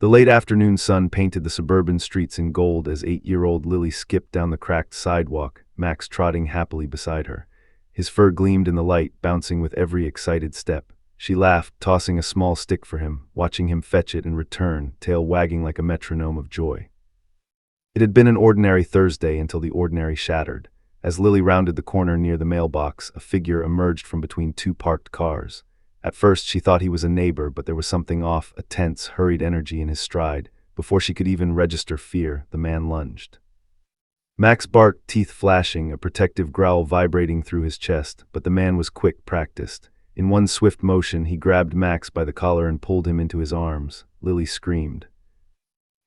The late afternoon sun painted the suburban streets in gold as 8-year-old Lily skipped down the cracked sidewalk, Max trotting happily beside her. His fur gleamed in the light, bouncing with every excited step. She laughed, tossing a small stick for him, watching him fetch it and return, tail wagging like a metronome of joy. It had been an ordinary Thursday until the ordinary shattered. As Lily rounded the corner near the mailbox, a figure emerged from between two parked cars. At first she thought he was a neighbor, but there was something off, a tense, hurried energy in his stride. Before she could even register fear, the man lunged. Max barked, teeth flashing, a protective growl vibrating through his chest, but the man was quick, practiced. In one swift motion, he grabbed Max by the collar and pulled him into his arms. Lily screamed.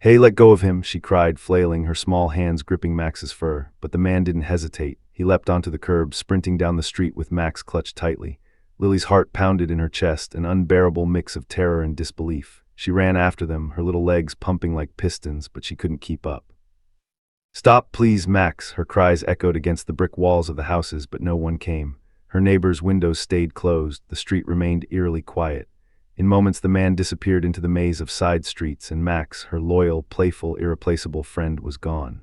"Hey, let go of him," she cried, flailing, her small hands gripping Max's fur. But the man didn't hesitate. He leapt onto the curb, sprinting down the street with Max clutched tightly. Lily's heart pounded in her chest, an unbearable mix of terror and disbelief. She ran after them, her little legs pumping like pistons, but she couldn't keep up. "Stop, please, Max," her cries echoed against the brick walls of the houses, but no one came. Her neighbors' windows stayed closed, the street remained eerily quiet. In moments the man disappeared into the maze of side streets, and Max, her loyal, playful, irreplaceable friend, was gone.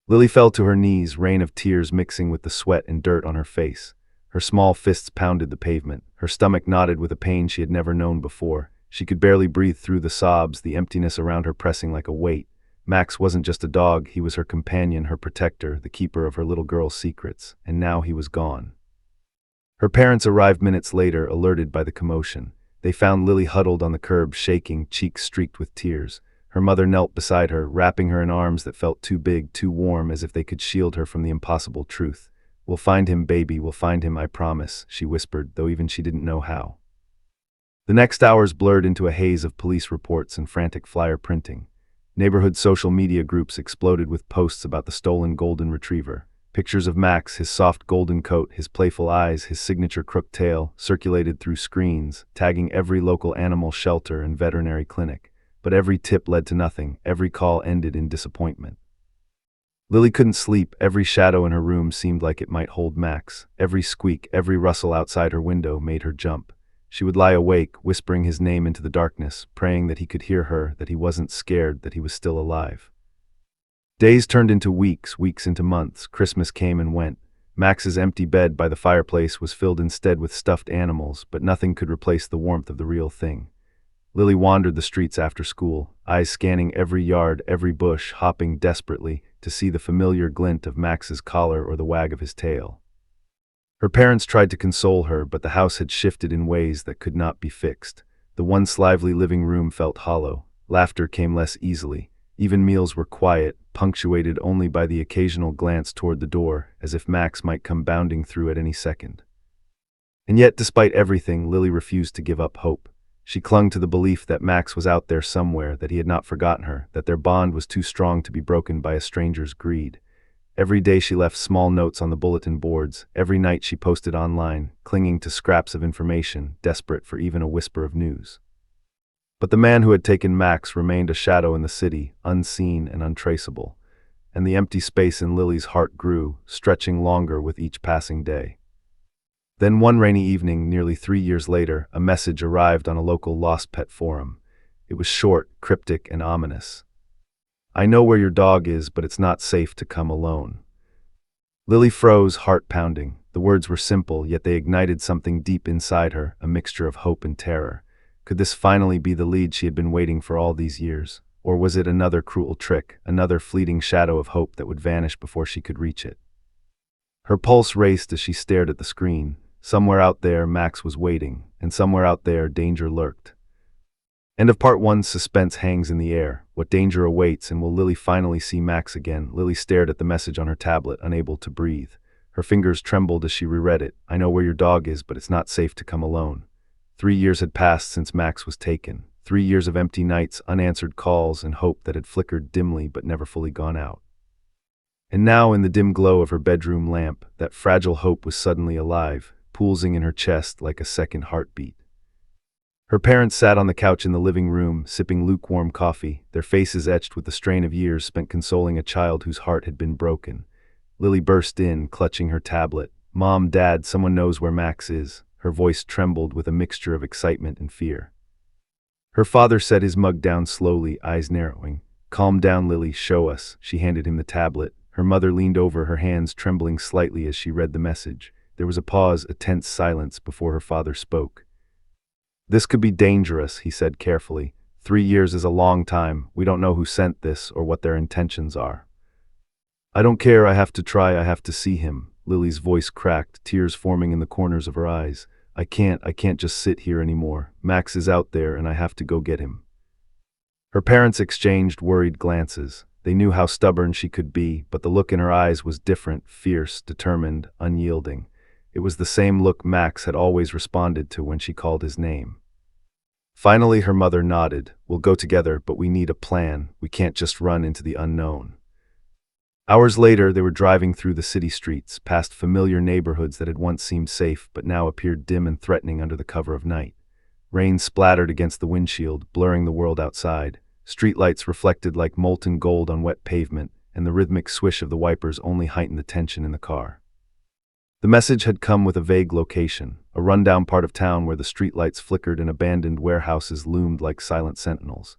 Lily fell to her knees, rain of tears mixing with the sweat and dirt on her face. Her small fists pounded the pavement. Her stomach knotted with a pain she had never known before. She could barely breathe through the sobs, the emptiness around her pressing like a weight. Max wasn't just a dog, he was her companion, her protector, the keeper of her little girl's secrets, and now he was gone. Her parents arrived minutes later, alerted by the commotion. They found Lily huddled on the curb, shaking, cheeks streaked with tears. Her mother knelt beside her, wrapping her in arms that felt too big, too warm, as if they could shield her from the impossible truth. "We'll find him, baby, we'll find him, I promise," she whispered, though even she didn't know how. The next hours blurred into a haze of police reports and frantic flyer printing. Neighborhood social media groups exploded with posts about the stolen golden retriever. Pictures of Max, his soft golden coat, his playful eyes, his signature crooked tail, circulated through screens, tagging every local animal shelter and veterinary clinic. But every tip led to nothing, every call ended in disappointment. Lily couldn't sleep. Every shadow in her room seemed like it might hold Max. Every squeak, every rustle outside her window made her jump. She would lie awake, whispering his name into the darkness, praying that he could hear her, that he wasn't scared, that he was still alive. Days turned into weeks, weeks into months. Christmas came and went. Max's empty bed by the fireplace was filled instead with stuffed animals, but nothing could replace the warmth of the real thing. Lily wandered the streets after school, eyes scanning every yard, every bush, hopping desperately to see the familiar glint of Max's collar or the wag of his tail. Her parents tried to console her, but the house had shifted in ways that could not be fixed. The once lively living room felt hollow. Laughter came less easily. Even meals were quiet, punctuated only by the occasional glance toward the door, as if Max might come bounding through at any second. And yet, despite everything, Lily refused to give up hope. She clung to the belief that Max was out there somewhere, that he had not forgotten her, that their bond was too strong to be broken by a stranger's greed. Every day she left small notes on the bulletin boards. Every night she posted online, clinging to scraps of information, desperate for even a whisper of news. But the man who had taken Max remained a shadow in the city, unseen and untraceable. And the empty space in Lily's heart grew, stretching longer with each passing day. Then one rainy evening, nearly 3 years later, a message arrived on a local lost pet forum. It was short, cryptic, and ominous. "I know where your dog is, but it's not safe to come alone." Lily froze, heart pounding. The words were simple, yet they ignited something deep inside her, a mixture of hope and terror. Could this finally be the lead she had been waiting for all these years? Or was it another cruel trick, another fleeting shadow of hope that would vanish before she could reach it? Her pulse raced as she stared at the screen. Somewhere out there, Max was waiting, and somewhere out there, danger lurked. End of part 1. Suspense hangs in the air. What danger awaits, and will Lily finally see Max again? Lily stared at the message on her tablet, unable to breathe. Her fingers trembled as she reread it. "I know where your dog is, but it's not safe to come alone." 3 years had passed since Max was taken. 3 years of empty nights, unanswered calls, and hope that had flickered dimly but never fully gone out. And now, in the dim glow of her bedroom lamp, that fragile hope was suddenly alive, pulsing in her chest like a second heartbeat. Her parents sat on the couch in the living room, sipping lukewarm coffee, their faces etched with the strain of years spent consoling a child whose heart had been broken. Lily burst in, clutching her tablet. "Mom, Dad, someone knows where Max is." Her voice trembled with a mixture of excitement and fear. Her father set his mug down slowly, eyes narrowing. Calm down, Lily, show us. She handed him the tablet. Her mother leaned over, her hands trembling slightly as she read the message. There was a pause, a tense silence before her father spoke. This could be dangerous, he said carefully. 3 years is a long time. We don't know who sent this or what their intentions are. I don't care, I have to try, I have to see him. Lily's voice cracked, tears forming in the corners of her eyes. I can't just sit here anymore. Max is out there and I have to go get him. Her parents exchanged worried glances. They knew how stubborn she could be, but the look in her eyes was different, fierce, determined, unyielding. It was the same look Max had always responded to when she called his name. Finally, her mother nodded. We'll go together, but we need a plan. We can't just run into the unknown. Hours later, they were driving through the city streets, past familiar neighborhoods that had once seemed safe but now appeared dim and threatening under the cover of night. Rain splattered against the windshield, blurring the world outside. Streetlights reflected like molten gold on wet pavement, and the rhythmic swish of the wipers only heightened the tension in the car. The message had come with a vague location, a rundown part of town where the streetlights flickered and abandoned warehouses loomed like silent sentinels.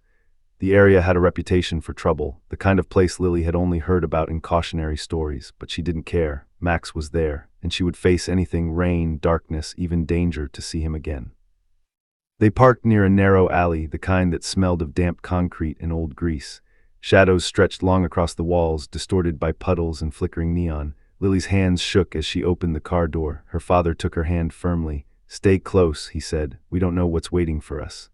The area had a reputation for trouble, the kind of place Lily had only heard about in cautionary stories, but she didn't care. Max was there, and she would face anything, rain, darkness, even danger, to see him again. They parked near a narrow alley, the kind that smelled of damp concrete and old grease. Shadows stretched long across the walls, distorted by puddles and flickering neon. Lily's hands shook as she opened the car door. Her father took her hand firmly. Stay close, he said. We don't know what's waiting for us.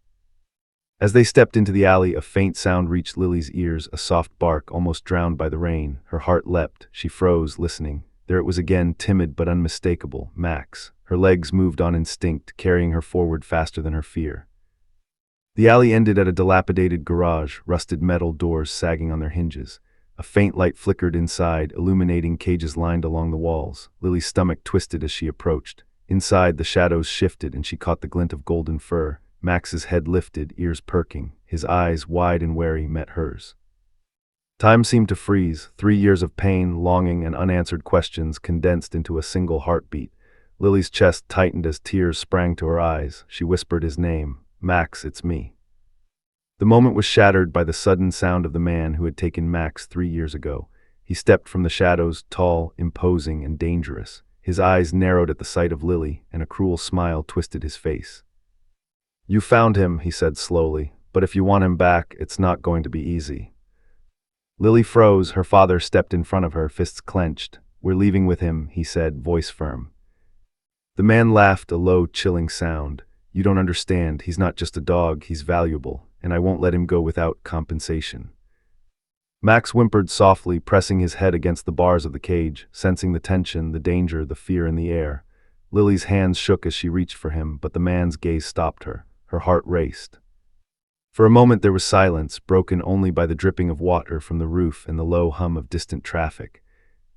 As they stepped into the alley, a faint sound reached Lily's ears, a soft bark almost drowned by the rain. Her heart leapt. She froze, listening. There it was again, timid but unmistakable. Max. Her legs moved on instinct, carrying her forward faster than her fear. The alley ended at a dilapidated garage, rusted metal doors sagging on their hinges. A faint light flickered inside, illuminating cages lined along the walls. Lily's stomach twisted as she approached. Inside, the shadows shifted and she caught the glint of golden fur. Max's head lifted, ears perking. His eyes, wide and wary, met hers. Time seemed to freeze. 3 years of pain, longing, and unanswered questions condensed into a single heartbeat. Lily's chest tightened as tears sprang to her eyes. She whispered his name. Max, it's me. The moment was shattered by the sudden sound of the man who had taken Max 3 years ago. He stepped from the shadows, tall, imposing, and dangerous. His eyes narrowed at the sight of Lily, and a cruel smile twisted his face. You found him, he said slowly, but if you want him back, it's not going to be easy. Lily froze. Her father stepped in front of her, fists clenched. We're leaving with him, he said, voice firm. The man laughed, a low, chilling sound. You don't understand. He's not just a dog, he's valuable, and I won't let him go without compensation. Max whimpered softly, pressing his head against the bars of the cage, sensing the tension, the danger, the fear in the air. Lily's hands shook as she reached for him, but the man's gaze stopped her. Her heart raced. For a moment there was silence, broken only by the dripping of water from the roof and the low hum of distant traffic.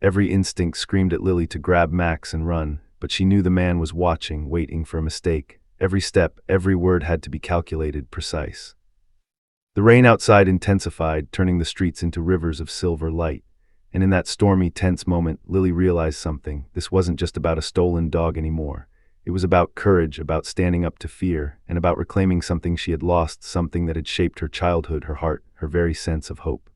Every instinct screamed at Lily to grab Max and run, but she knew the man was watching, waiting for a mistake. Every step, every word had to be calculated, precise. The rain outside intensified, turning the streets into rivers of silver light. And in that stormy, tense moment, Lily realized something. This wasn't just about a stolen dog anymore. It was about courage, about standing up to fear, and about reclaiming something she had lost, something that had shaped her childhood, her heart, her very sense of hope.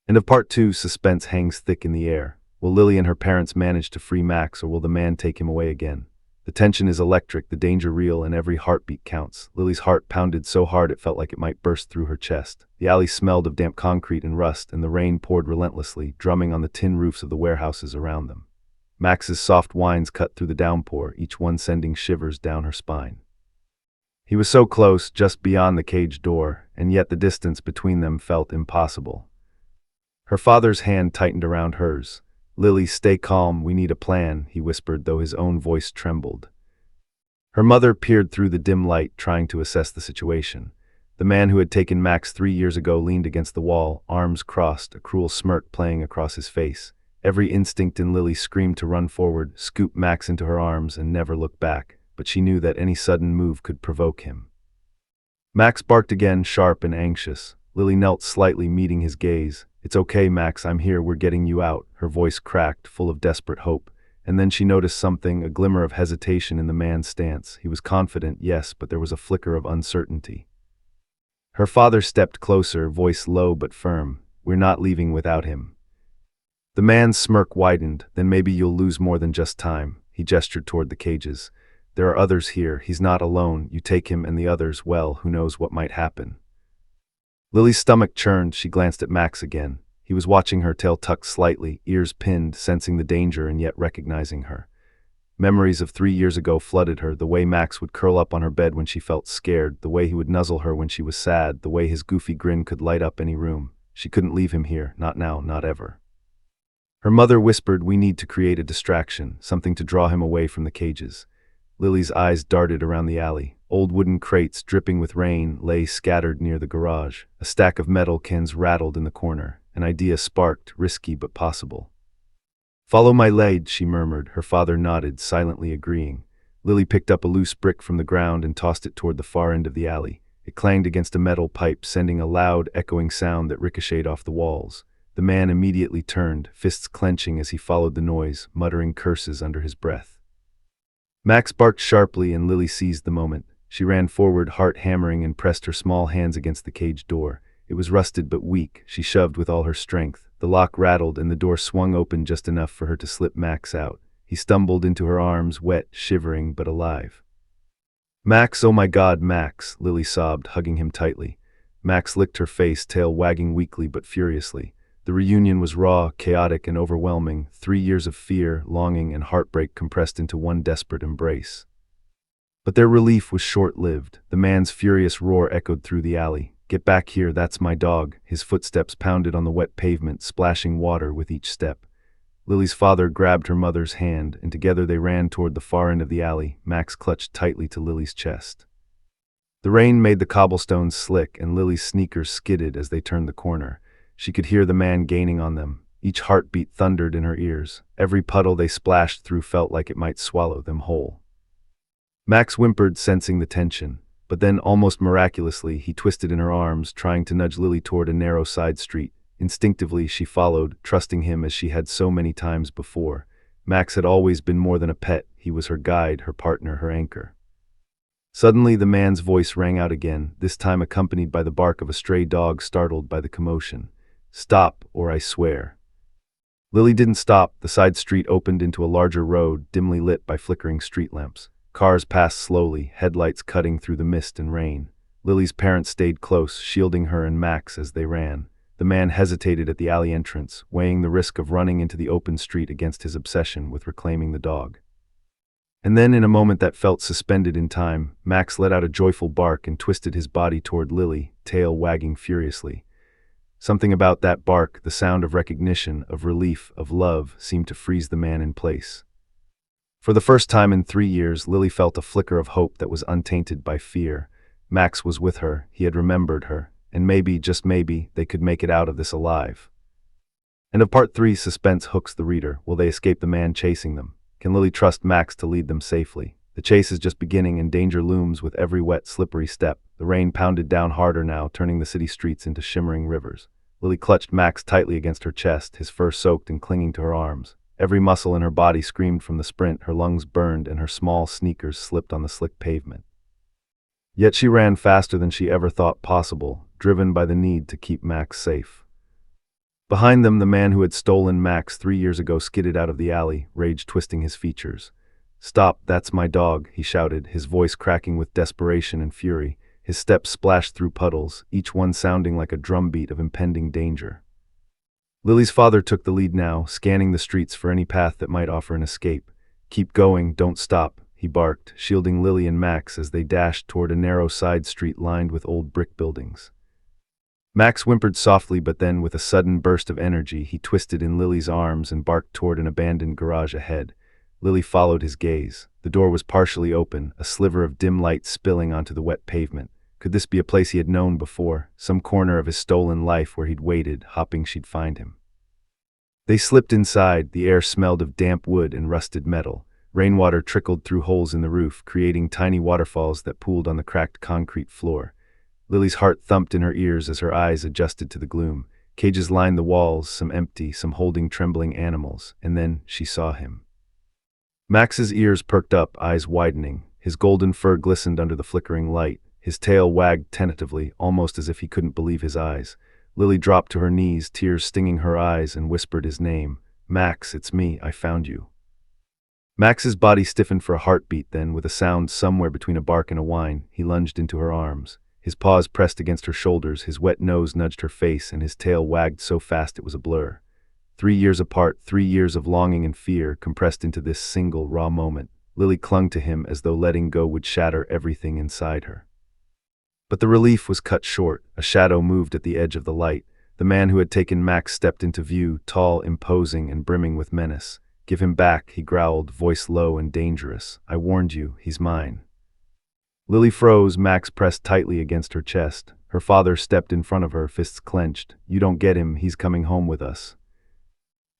And of part 2, suspense hangs thick in the air. Will Lily and her parents manage to free Max, or will the man take him away again? The tension is electric, the danger real, and every heartbeat counts. Lily's heart pounded so hard it felt like it might burst through her chest. The alley smelled of damp concrete and rust, and the rain poured relentlessly, drumming on the tin roofs of the warehouses around them. Max's soft whines cut through the downpour, each one sending shivers down her spine. He was so close, just beyond the cage door, and yet the distance between them felt impossible. Her father's hand tightened around hers. Lily, stay calm, we need a plan, he whispered, though his own voice trembled. Her mother peered through the dim light, trying to assess the situation. The man who had taken Max 3 years ago leaned against the wall, arms crossed, a cruel smirk playing across his face. Every instinct in Lily screamed to run forward, scoop Max into her arms, and never look back, but she knew that any sudden move could provoke him. Max barked again, sharp and anxious. Lily knelt slightly, meeting his gaze. It's okay, Max, I'm here, we're getting you out. Her voice cracked, full of desperate hope. And then she noticed something, a glimmer of hesitation in the man's stance. He was confident, yes, but there was a flicker of uncertainty. Her father stepped closer, voice low but firm. "We're not leaving without him." The man's smirk widened. "Then maybe you'll lose more than just time." He gestured toward the cages. "There are others here. He's not alone. You take him and the others, well, who knows what might happen." Lily's stomach churned. She glanced at Max again. He was watching her, tail tucked slightly, ears pinned, sensing the danger and yet recognizing her. Memories of 3 years ago flooded her, the way Max would curl up on her bed when she felt scared, the way he would nuzzle her when she was sad, the way his goofy grin could light up any room. She couldn't leave him here, not now, not ever. Her mother whispered, "We need to create a distraction, something to draw him away from the cages." Lily's eyes darted around the alley. Old wooden crates, dripping with rain, lay scattered near the garage. A stack of metal cans rattled in the corner. An idea sparked, risky but possible. "Follow my lead," she murmured. Her father nodded, silently agreeing. Lily picked up a loose brick from the ground and tossed it toward the far end of the alley. It clanged against a metal pipe, sending a loud, echoing sound that ricocheted off the walls. The man immediately turned, fists clenching as he followed the noise, muttering curses under his breath. Max barked sharply and Lily seized the moment. She ran forward, heart hammering, and pressed her small hands against the cage door. It was rusted but weak. She shoved with all her strength. The lock rattled and the door swung open just enough for her to slip Max out. He stumbled into her arms, wet, shivering, but alive. "Max, oh my God, Max," Lily sobbed, hugging him tightly. Max licked her face, tail wagging weakly but furiously. The reunion was raw, chaotic, and overwhelming. 3 years of fear, longing, and heartbreak compressed into one desperate embrace. But their relief was short-lived. The man's furious roar echoed through the alley. "Get back here, that's my dog." His footsteps pounded on the wet pavement, splashing water with each step. Lily's father grabbed her mother's hand, and together they ran toward the far end of the alley. Max clutched tightly to Lily's chest. The rain made the cobblestones slick, and Lily's sneakers skidded as they turned the corner. She could hear the man gaining on them. Each heartbeat thundered in her ears. Every puddle they splashed through felt like it might swallow them whole. Max whimpered, sensing the tension. But then, almost miraculously, he twisted in her arms, trying to nudge Lily toward a narrow side street. Instinctively, she followed, trusting him as she had so many times before. Max had always been more than a pet. He was her guide, her partner, her anchor. Suddenly, the man's voice rang out again, this time accompanied by the bark of a stray dog startled by the commotion. "Stop, or I swear." Lily didn't stop. The side street opened into a larger road, dimly lit by flickering street lamps. Cars passed slowly, headlights cutting through the mist and rain. Lily's parents stayed close, shielding her and Max as they ran. The man hesitated at the alley entrance, weighing the risk of running into the open street against his obsession with reclaiming the dog. And then, in a moment that felt suspended in time, Max let out a joyful bark and twisted his body toward Lily, tail wagging furiously. Something about that bark, the sound of recognition, of relief, of love, seemed to freeze the man in place. For the first time in 3 years, Lily felt a flicker of hope that was untainted by fear. Max was with her, he had remembered her, and maybe, just maybe, they could make it out of this alive. And of Part 3, suspense hooks the reader. Will they escape the man chasing them? Can Lily trust Max to lead them safely? The chase is just beginning and danger looms with every wet, slippery step. The rain pounded down harder now, turning the city streets into shimmering rivers. Lily clutched Max tightly against her chest, his fur soaked and clinging to her arms. Every muscle in her body screamed from the sprint, her lungs burned, and her small sneakers slipped on the slick pavement. Yet she ran faster than she ever thought possible, driven by the need to keep Max safe. Behind them, the man who had stolen Max 3 years ago skidded out of the alley, rage twisting his features. "Stop, that's my dog," he shouted, his voice cracking with desperation and fury. His steps splashed through puddles, each one sounding like a drumbeat of impending danger. Lily's father took the lead now, scanning the streets for any path that might offer an escape. "Keep going, don't stop," he barked, shielding Lily and Max as they dashed toward a narrow side street lined with old brick buildings. Max whimpered softly, but then, with a sudden burst of energy, he twisted in Lily's arms and barked toward an abandoned garage ahead. Lily followed his gaze. The door was partially open, a sliver of dim light spilling onto the wet pavement. Could this be a place he had known before, some corner of his stolen life where he'd waited, hoping she'd find him? They slipped inside. The air smelled of damp wood and rusted metal. Rainwater trickled through holes in the roof, creating tiny waterfalls that pooled on the cracked concrete floor. Lily's heart thumped in her ears as her eyes adjusted to the gloom. Cages lined the walls, some empty, some holding trembling animals, and then she saw him. Max's ears perked up, eyes widening. His golden fur glistened under the flickering light. His tail wagged tentatively, almost as if he couldn't believe his eyes. Lily dropped to her knees, tears stinging her eyes, and whispered his name. "Max, it's me, I found you." Max's body stiffened for a heartbeat, then, with a sound somewhere between a bark and a whine, he lunged into her arms. His paws pressed against her shoulders, his wet nose nudged her face, and his tail wagged so fast it was a blur. 3 years apart, 3 years of longing and fear, compressed into this single, raw moment. Lily clung to him as though letting go would shatter everything inside her. But the relief was cut short. A shadow moved at the edge of the light. The man who had taken Max stepped into view, tall, imposing, and brimming with menace. "Give him back," he growled, voice low and dangerous. "I warned you, he's mine." Lily froze, Max pressed tightly against her chest. Her father stepped in front of her, fists clenched. "You don't get him, he's coming home with us."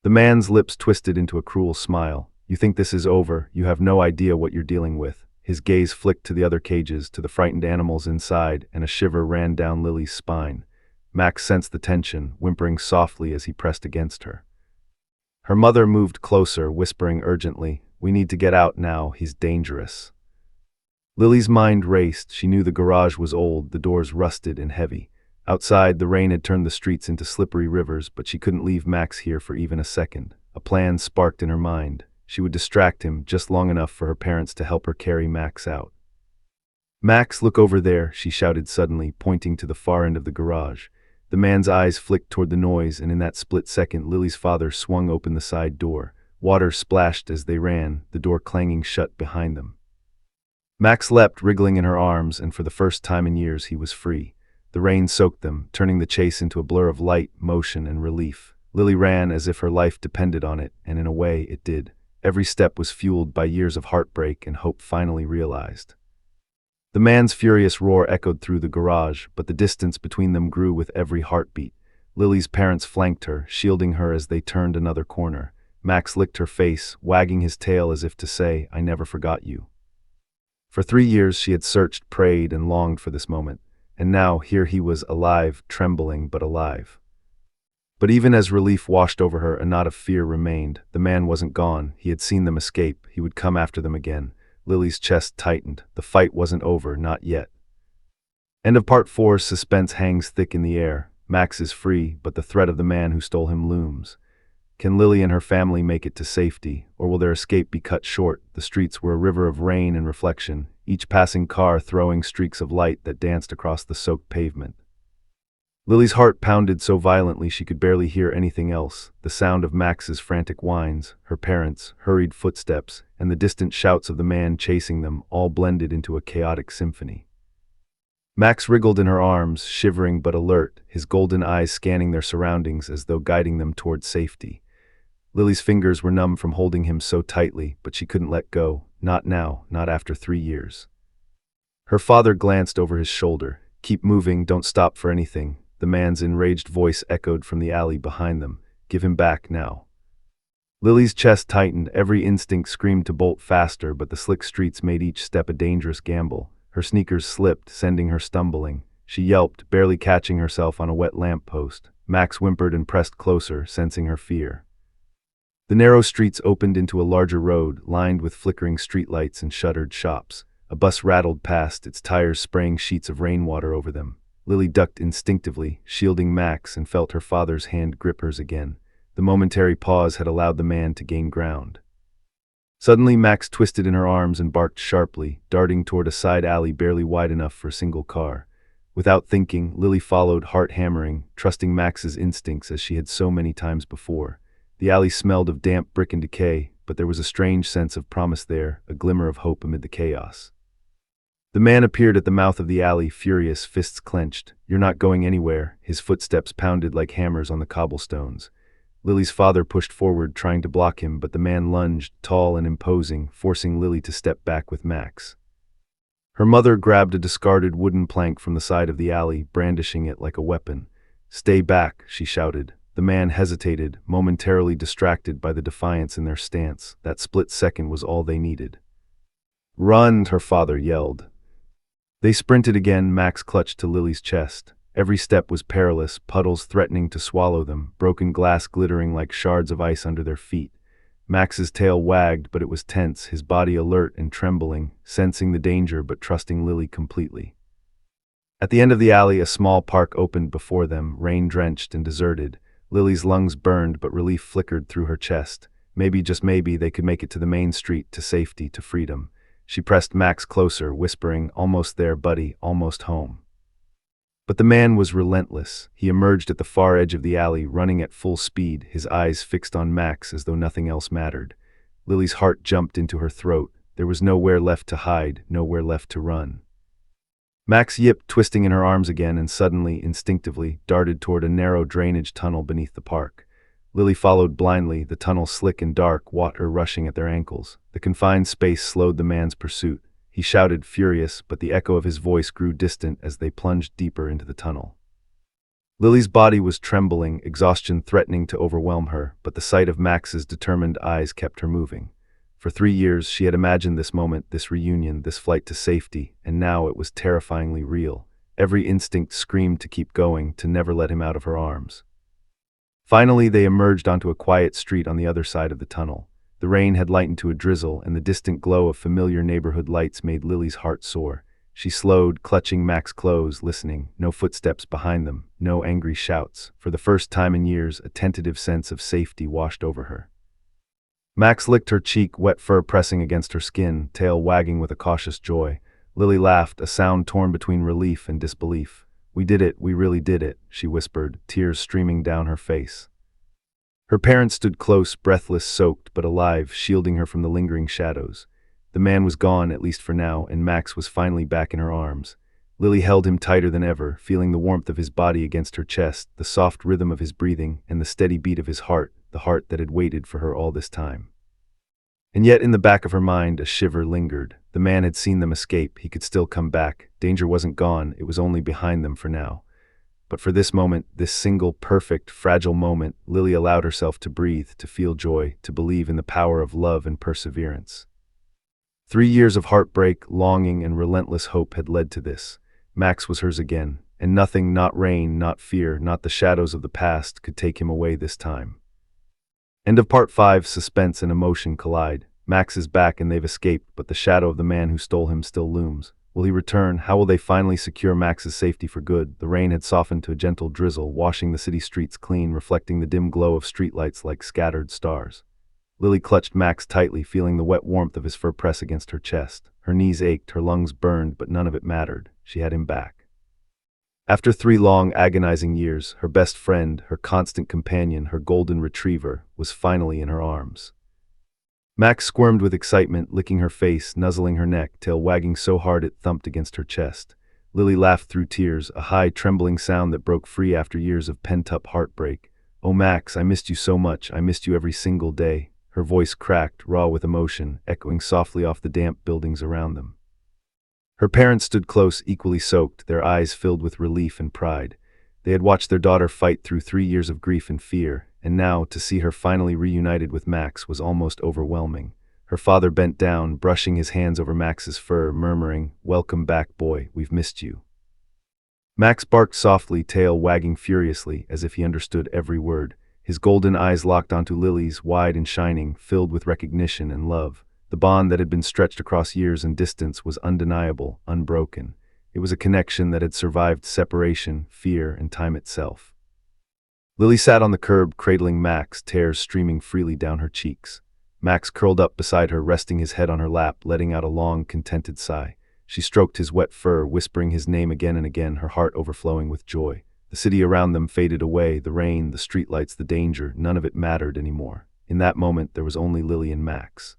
The man's lips twisted into a cruel smile. "You think this is over? You have no idea what you're dealing with." His gaze flicked to the other cages, to the frightened animals inside, and a shiver ran down Lily's spine. Max sensed the tension, whimpering softly as he pressed against her. Her mother moved closer, whispering urgently, "We need to get out now, he's dangerous." Lily's mind raced. She knew the garage was old, the doors rusted and heavy. Outside, the rain had turned the streets into slippery rivers, but she couldn't leave Max here for even a second. A plan sparked in her mind. She would distract him just long enough for her parents to help her carry Max out. "Max, look over there," she shouted suddenly, pointing to the far end of the garage. The man's eyes flicked toward the noise, and in that split second, Lily's father swung open the side door. Water splashed as they ran, the door clanging shut behind them. Max leapt, wriggling in her arms, and for the first time in years he was free. The rain soaked them, turning the chase into a blur of light, motion, and relief. Lily ran as if her life depended on it, and in a way it did. Every step was fueled by years of heartbreak and hope finally realized. The man's furious roar echoed through the garage, but the distance between them grew with every heartbeat. Lily's parents flanked her, shielding her as they turned another corner. Max licked her face, wagging his tail as if to say, "I never forgot you." For 3 years she had searched, prayed, and longed for this moment, and now here he was, alive, trembling, but alive. But even as relief washed over her, a knot of fear remained. The man wasn't gone. He had seen them escape. He would come after them again. Lily's chest tightened. The fight wasn't over, not yet. End of Part 4. Suspense hangs thick in the air. Max is free, but the threat of the man who stole him looms. Can Lily and her family make it to safety, or will their escape be cut short? The streets were a river of rain and reflection, each passing car throwing streaks of light that danced across the soaked pavement. Lily's heart pounded so violently she could barely hear anything else. The sound of Max's frantic whines, her parents' hurried footsteps, and the distant shouts of the man chasing them all blended into a chaotic symphony. Max wriggled in her arms, shivering but alert, his golden eyes scanning their surroundings as though guiding them toward safety. Lily's fingers were numb from holding him so tightly, but she couldn't let go. Not now, not after 3 years. Her father glanced over his shoulder. "Keep moving, don't stop for anything." The man's enraged voice echoed from the alley behind them. "Give him back now." Lily's chest tightened, every instinct screamed to bolt faster, but the slick streets made each step a dangerous gamble. Her sneakers slipped, sending her stumbling. She yelped, barely catching herself on a wet lamppost. Max whimpered and pressed closer, sensing her fear. The narrow streets opened into a larger road, lined with flickering streetlights and shuttered shops. A bus rattled past, its tires spraying sheets of rainwater over them. Lily ducked instinctively, shielding Max, and felt her father's hand grip hers again. The momentary pause had allowed the man to gain ground. Suddenly, Max twisted in her arms and barked sharply, darting toward a side alley barely wide enough for a single car. Without thinking, Lily followed, heart hammering, trusting Max's instincts as she had so many times before. The alley smelled of damp brick and decay, but there was a strange sense of promise there, a glimmer of hope amid the chaos. The man appeared at the mouth of the alley, furious, fists clenched. "You're not going anywhere." His footsteps pounded like hammers on the cobblestones. Lily's father pushed forward, trying to block him, but the man lunged, tall and imposing, forcing Lily to step back with Max. Her mother grabbed a discarded wooden plank from the side of the alley, brandishing it like a weapon. "Stay back," she shouted. The man hesitated, momentarily distracted by the defiance in their stance. That split second was all they needed. "Run!" her father yelled. They sprinted again, Max clutched to Lily's chest. Every step was perilous, puddles threatening to swallow them, broken glass glittering like shards of ice under their feet. Max's tail wagged, but it was tense, his body alert and trembling, sensing the danger but trusting Lily completely. At the end of the alley, a small park opened before them, rain-drenched and deserted. Lily's lungs burned, but relief flickered through her chest. Maybe, just maybe, they could make it to the main street, to safety, to freedom. She pressed Max closer, whispering, "Almost there, buddy, almost home." But the man was relentless. He emerged at the far edge of the alley, running at full speed, his eyes fixed on Max as though nothing else mattered. Lily's heart jumped into her throat. There was nowhere left to hide, nowhere left to run. Max yipped, twisting in her arms again, and suddenly, instinctively, darted toward a narrow drainage tunnel beneath the park. Lily followed blindly, the tunnel slick and dark, water rushing at their ankles. The confined space slowed the man's pursuit. He shouted, furious, but the echo of his voice grew distant as they plunged deeper into the tunnel. Lily's body was trembling, exhaustion threatening to overwhelm her, but the sight of Max's determined eyes kept her moving. For 3 years, she had imagined this moment, this reunion, this flight to safety, and now it was terrifyingly real. Every instinct screamed to keep going, to never let him out of her arms. Finally, they emerged onto a quiet street on the other side of the tunnel. The rain had lightened to a drizzle, and the distant glow of familiar neighborhood lights made Lily's heart soar. She slowed, clutching Max's clothes, listening. No footsteps behind them, no angry shouts. For the first time in years, a tentative sense of safety washed over her. Max licked her cheek, wet fur pressing against her skin, tail wagging with a cautious joy. Lily laughed, a sound torn between relief and disbelief. "We did it, we really did it," she whispered, tears streaming down her face. Her parents stood close, breathless, soaked, but alive, shielding her from the lingering shadows. The man was gone, at least for now, and Max was finally back in her arms. Lily held him tighter than ever, feeling the warmth of his body against her chest, the soft rhythm of his breathing, and the steady beat of his heart, the heart that had waited for her all this time. And yet in the back of her mind, a shiver lingered. The man had seen them escape. He could still come back. Danger wasn't gone. It was only behind them for now. But for this moment, this single, perfect, fragile moment, Lily allowed herself to breathe, to feel joy, to believe in the power of love and perseverance. 3 years of heartbreak, longing, and relentless hope had led to this. Max was hers again, and nothing, not rain, not fear, not the shadows of the past, could take him away this time. End of Part 5. Suspense and emotion collide. Max is back and they've escaped, but the shadow of the man who stole him still looms. Will he return? How will they finally secure Max's safety for good? The rain had softened to a gentle drizzle, washing the city streets clean, reflecting the dim glow of streetlights like scattered stars. Lily clutched Max tightly, feeling the wet warmth of his fur press against her chest. Her knees ached, her lungs burned, but none of it mattered. She had him back. After 3 long, agonizing years, her best friend, her constant companion, her golden retriever, was finally in her arms. Max squirmed with excitement, licking her face, nuzzling her neck, tail wagging so hard it thumped against her chest. Lily laughed through tears, a high, trembling sound that broke free after years of pent-up heartbreak. "Oh, Max, I missed you so much. I missed you every single day." Her voice cracked, raw with emotion, echoing softly off the damp buildings around them. Her parents stood close, equally soaked, their eyes filled with relief and pride. They had watched their daughter fight through 3 years of grief and fear, and now, to see her finally reunited with Max was almost overwhelming. Her father bent down, brushing his hands over Max's fur, murmuring, "Welcome back, boy, we've missed you." Max barked softly, tail wagging furiously, as if he understood every word. His golden eyes locked onto Lily's, wide and shining, filled with recognition and love. The bond that had been stretched across years and distance was undeniable, unbroken. It was a connection that had survived separation, fear, and time itself. Lily sat on the curb, cradling Max, tears streaming freely down her cheeks. Max curled up beside her, resting his head on her lap, letting out a long, contented sigh. She stroked his wet fur, whispering his name again and again, her heart overflowing with joy. The city around them faded away, the rain, the streetlights, the danger, none of it mattered anymore. In that moment, there was only Lily and Max.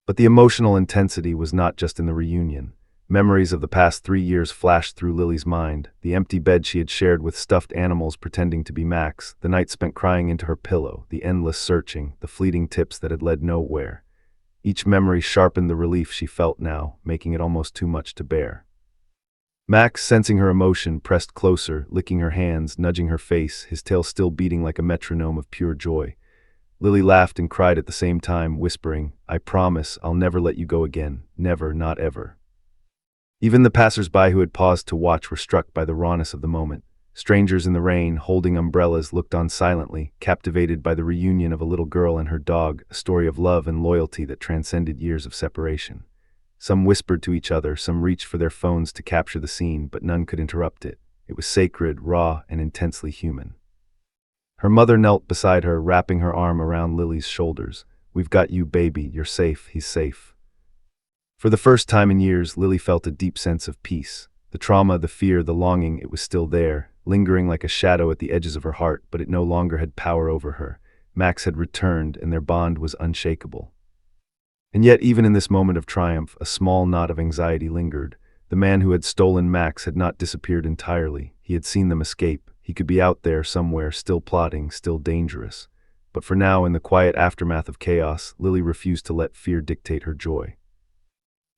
But the emotional intensity was not just in the reunion. Memories of the past 3 years flashed through Lily's mind, the empty bed she had shared with stuffed animals pretending to be Max, the night spent crying into her pillow, the endless searching, the fleeting tips that had led nowhere. Each memory sharpened the relief she felt now, making it almost too much to bear. Max, sensing her emotion, pressed closer, licking her hands, nudging her face, his tail still beating like a metronome of pure joy. Lily laughed and cried at the same time, whispering, "I promise I'll never let you go again. Never, not ever." Even the passers-by who had paused to watch were struck by the rawness of the moment. Strangers in the rain, holding umbrellas, looked on silently, captivated by the reunion of a little girl and her dog, a story of love and loyalty that transcended years of separation. Some whispered to each other, some reached for their phones to capture the scene, but none could interrupt it. It was sacred, raw, and intensely human. Her mother knelt beside her, wrapping her arm around Lily's shoulders. "We've got you, baby. You're safe. He's safe." For the first time in years, Lily felt a deep sense of peace. The trauma, the fear, the longing, it was still there, lingering like a shadow at the edges of her heart, but it no longer had power over her. Max had returned, and their bond was unshakable. And yet, even in this moment of triumph, a small knot of anxiety lingered. The man who had stolen Max had not disappeared entirely. He had seen them escape. He could be out there somewhere, still plotting, still dangerous. But for now, in the quiet aftermath of chaos, Lily refused to let fear dictate her joy.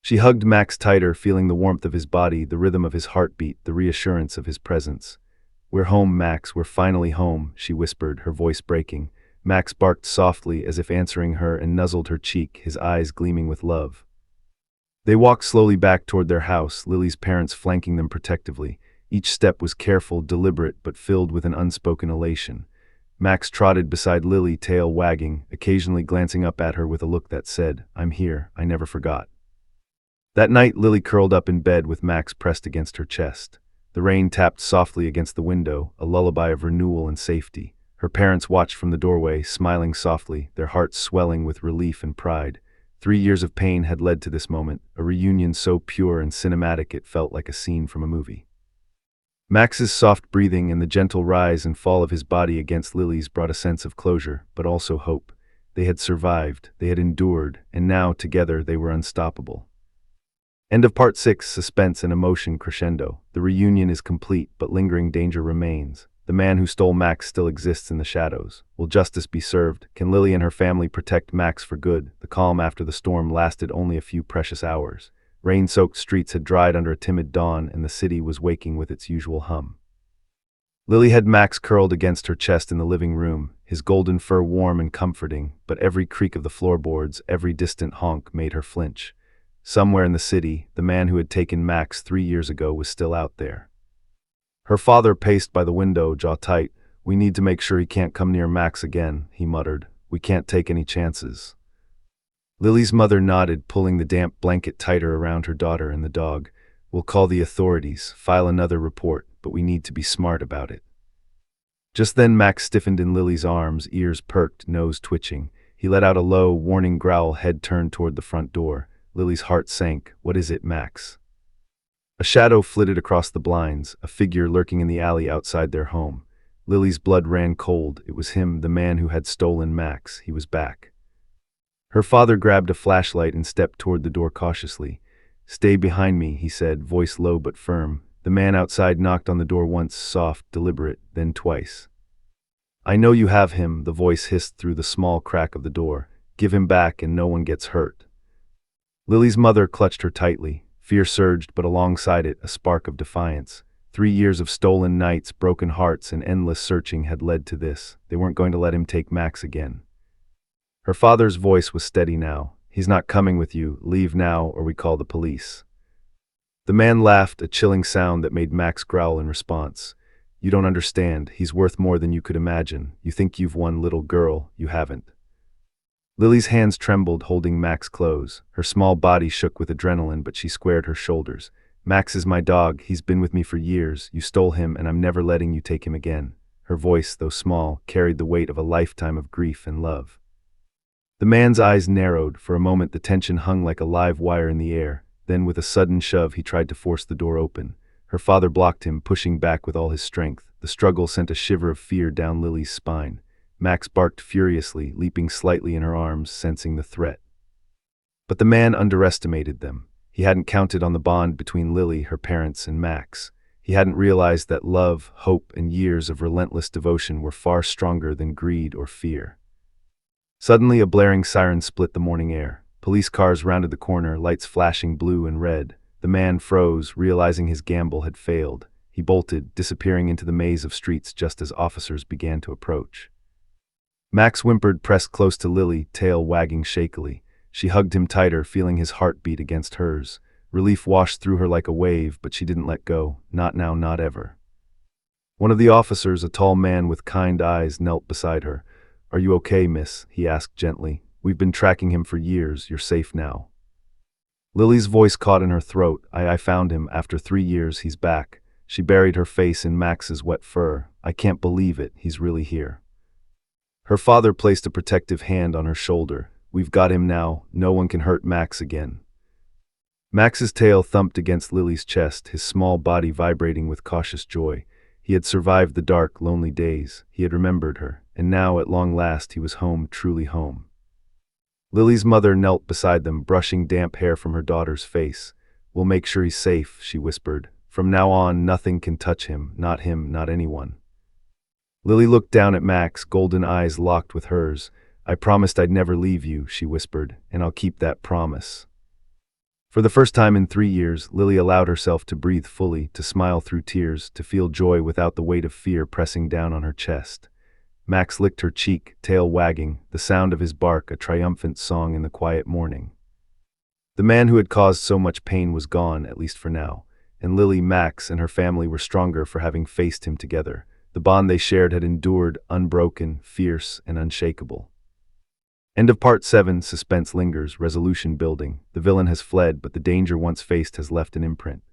She hugged Max tighter, feeling the warmth of his body, the rhythm of his heartbeat, the reassurance of his presence. "We're home, Max, we're finally home," she whispered, her voice breaking. Max barked softly, as if answering her, and nuzzled her cheek, his eyes gleaming with love. They walked slowly back toward their house, Lily's parents flanking them protectively. Each step was careful, deliberate, but filled with an unspoken elation. Max trotted beside Lily, tail wagging, occasionally glancing up at her with a look that said, "I'm here, I never forgot." That night, Lily curled up in bed with Max pressed against her chest. The rain tapped softly against the window, a lullaby of renewal and safety. Her parents watched from the doorway, smiling softly, their hearts swelling with relief and pride. 3 years of pain had led to this moment, a reunion so pure and cinematic it felt like a scene from a movie. Max's soft breathing and the gentle rise and fall of his body against Lily's brought a sense of closure, but also hope. They had survived, they had endured, and now, together, they were unstoppable. End of Part 6. Suspense and emotion crescendo. The reunion is complete, but lingering danger remains. The man who stole Max still exists in the shadows. Will justice be served? Can Lily and her family protect Max for good? The calm after the storm lasted only a few precious hours. Rain-soaked streets had dried under a timid dawn, and the city was waking with its usual hum. Lily had Max curled against her chest in the living room, his golden fur warm and comforting, but every creak of the floorboards, every distant honk made her flinch. Somewhere in the city, the man who had taken Max 3 years ago was still out there. Her father paced by the window, jaw tight. "We need to make sure he can't come near Max again," he muttered. "We can't take any chances." Lily's mother nodded, pulling the damp blanket tighter around her daughter and the dog. "We'll call the authorities, file another report, but we need to be smart about it." Just then Max stiffened in Lily's arms, ears perked, nose twitching. He let out a low, warning growl, head turned toward the front door. Lily's heart sank. "What is it, Max?" A shadow flitted across the blinds, a figure lurking in the alley outside their home. Lily's blood ran cold. It was him, the man who had stolen Max. He was back. Her father grabbed a flashlight and stepped toward the door cautiously. "Stay behind me," he said, voice low but firm. The man outside knocked on the door once, soft, deliberate, then twice. "I know you have him," the voice hissed through the small crack of the door. "Give him back and no one gets hurt." Lily's mother clutched her tightly. Fear surged, but alongside it, a spark of defiance. 3 years of stolen nights, broken hearts, and endless searching had led to this. They weren't going to let him take Max again. Her father's voice was steady now. "He's not coming with you. Leave now, or we call the police." The man laughed, a chilling sound that made Max growl in response. "You don't understand. He's worth more than you could imagine. You think you've won, little girl. You haven't." Lily's hands trembled, holding Max close. Her small body shook with adrenaline, but she squared her shoulders. "Max is my dog. He's been with me for years. You stole him, and I'm never letting you take him again." Her voice, though small, carried the weight of a lifetime of grief and love. The man's eyes narrowed. For a moment the tension hung like a live wire in the air. Then, with a sudden shove, he tried to force the door open. Her father blocked him, pushing back with all his strength. The struggle sent a shiver of fear down Lily's spine. Max barked furiously, leaping slightly in her arms, sensing the threat. But the man underestimated them. He hadn't counted on the bond between Lily, her parents, and Max. He hadn't realized that love, hope, and years of relentless devotion were far stronger than greed or fear. Suddenly, a blaring siren split the morning air. Police cars rounded the corner, lights flashing blue and red. The man froze, realizing his gamble had failed. He bolted, disappearing into the maze of streets just as officers began to approach. Max whimpered, pressed close to Lily, tail wagging shakily. She hugged him tighter, feeling his heart beat against hers. Relief washed through her like a wave, but she didn't let go. Not now, not ever. One of the officers, a tall man with kind eyes, knelt beside her. "Are you okay, miss?" he asked gently. "We've been tracking him for years. You're safe now." Lily's voice caught in her throat. I found him. After 3 years, he's back. She buried her face in Max's wet fur. I can't believe it. He's really here. Her father placed a protective hand on her shoulder. We've got him now. No one can hurt Max again. Max's tail thumped against Lily's chest, his small body vibrating with cautious joy. He had survived the dark, lonely days. He had remembered her, and now, at long last, he was home, truly home. Lily's mother knelt beside them, brushing damp hair from her daughter's face. We'll make sure he's safe, she whispered. From now on, nothing can touch him, not anyone. Lily looked down at Max, golden eyes locked with hers. I promised I'd never leave you, she whispered, and I'll keep that promise. For the first time in 3 years, Lily allowed herself to breathe fully, to smile through tears, to feel joy without the weight of fear pressing down on her chest. Max licked her cheek, tail wagging, the sound of his bark a triumphant song in the quiet morning. The man who had caused so much pain was gone, at least for now, and Lily, Max, and her family were stronger for having faced him together. The bond they shared had endured, unbroken, fierce, and unshakable. End of Part 7. Suspense lingers, resolution building. The villain has fled, but the danger once faced has left an imprint.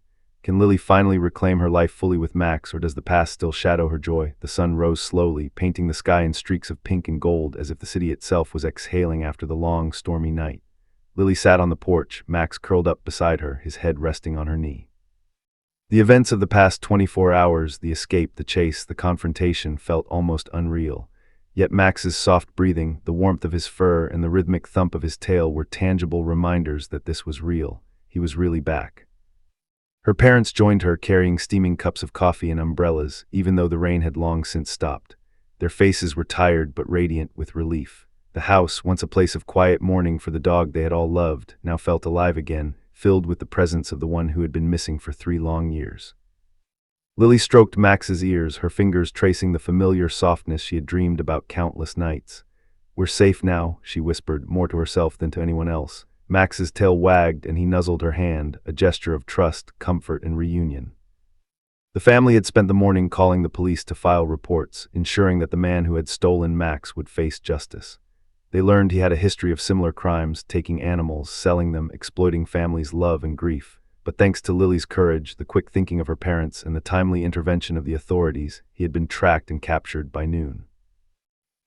Can Lily finally reclaim her life fully with Max, or does the past still shadow her joy? The sun rose slowly, painting the sky in streaks of pink and gold, as if the city itself was exhaling after the long, stormy night. Lily sat on the porch, Max curled up beside her, his head resting on her knee. The events of the past 24 hours, the escape, the chase, the confrontation, felt almost unreal. Yet Max's soft breathing, the warmth of his fur, and the rhythmic thump of his tail were tangible reminders that this was real. He was really back. Her parents joined her, carrying steaming cups of coffee and umbrellas, even though the rain had long since stopped. Their faces were tired but radiant with relief. The house, once a place of quiet mourning for the dog they had all loved, now felt alive again, filled with the presence of the one who had been missing for 3 long years. Lily stroked Max's ears, her fingers tracing the familiar softness she had dreamed about countless nights. We're safe now, she whispered, more to herself than to anyone else. Max's tail wagged and he nuzzled her hand, a gesture of trust, comfort, and reunion. The family had spent the morning calling the police to file reports, ensuring that the man who had stolen Max would face justice. They learned he had a history of similar crimes, taking animals, selling them, exploiting families' love and grief. But thanks to Lily's courage, the quick thinking of her parents, and the timely intervention of the authorities, he had been tracked and captured by noon.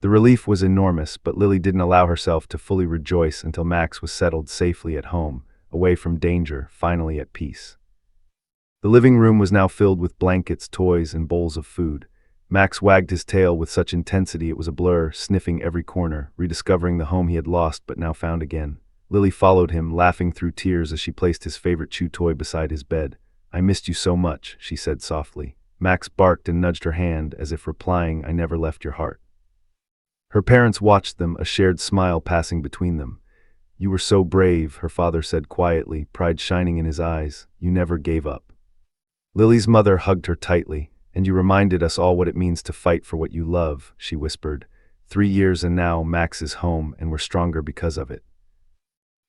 The relief was enormous, but Lily didn't allow herself to fully rejoice until Max was settled safely at home, away from danger, finally at peace. The living room was now filled with blankets, toys, and bowls of food. Max wagged his tail with such intensity it was a blur, sniffing every corner, rediscovering the home he had lost but now found again. Lily followed him, laughing through tears as she placed his favorite chew toy beside his bed. I missed you so much, she said softly. Max barked and nudged her hand, as if replying, I never left your heart. Her parents watched them, a shared smile passing between them. You were so brave, her father said quietly, pride shining in his eyes. You never gave up. Lily's mother hugged her tightly. And you reminded us all what it means to fight for what you love, she whispered. 3 years and now Max is home, and we're stronger because of it.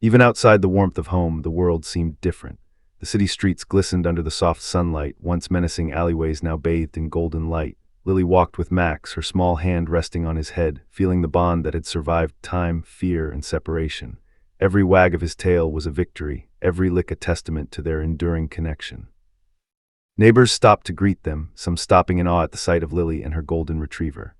Even outside the warmth of home, the world seemed different. The city streets glistened under the soft sunlight, once menacing alleyways now bathed in golden light. Lily walked with Max, her small hand resting on his head, feeling the bond that had survived time, fear, and separation. Every wag of his tail was a victory, every lick a testament to their enduring connection. Neighbors stopped to greet them, some stopping in awe at the sight of Lily and her golden retriever.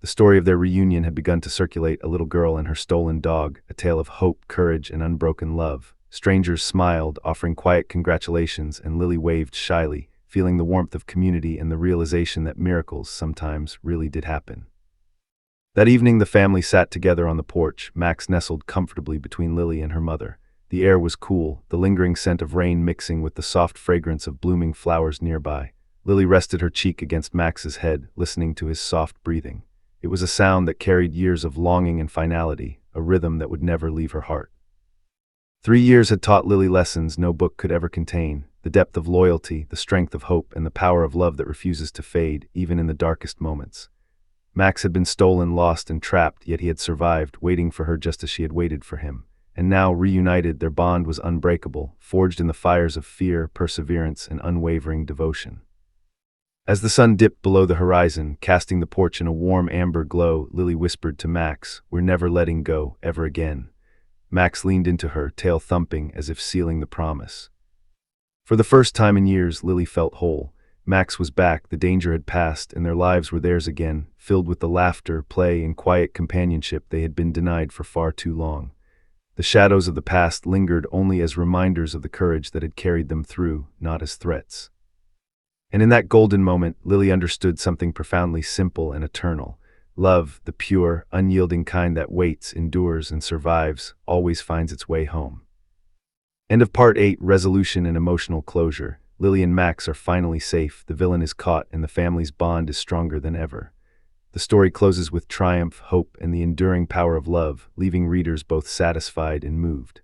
The story of their reunion had begun to circulate, a little girl and her stolen dog, a tale of hope, courage, and unbroken love. Strangers smiled, offering quiet congratulations, and Lily waved shyly, feeling the warmth of community and the realization that miracles sometimes really did happen. That evening the family sat together on the porch, Max nestled comfortably between Lily and her mother. The air was cool, the lingering scent of rain mixing with the soft fragrance of blooming flowers nearby. Lily rested her cheek against Max's head, listening to his soft breathing. It was a sound that carried years of longing and finality, a rhythm that would never leave her heart. 3 years had taught Lily lessons no book could ever contain, the depth of loyalty, the strength of hope, and the power of love that refuses to fade, even in the darkest moments. Max had been stolen, lost, and trapped, yet he had survived, waiting for her just as she had waited for him. And now, reunited, their bond was unbreakable, forged in the fires of fear, perseverance, and unwavering devotion. As the sun dipped below the horizon, casting the porch in a warm amber glow, Lily whispered to Max, "We're never letting go, ever again." Max leaned into her, tail thumping as if sealing the promise. For the first time in years, Lily felt whole. Max was back, the danger had passed, and their lives were theirs again, filled with the laughter, play, and quiet companionship they had been denied for far too long. The shadows of the past lingered only as reminders of the courage that had carried them through, not as threats. And in that golden moment, Lily understood something profoundly simple and eternal. Love, the pure, unyielding kind that waits, endures, and survives, always finds its way home. End of Part 8. Resolution and emotional closure. Lily and Max are finally safe, the villain is caught, and the family's bond is stronger than ever. The story closes with triumph, hope, and the enduring power of love, leaving readers both satisfied and moved.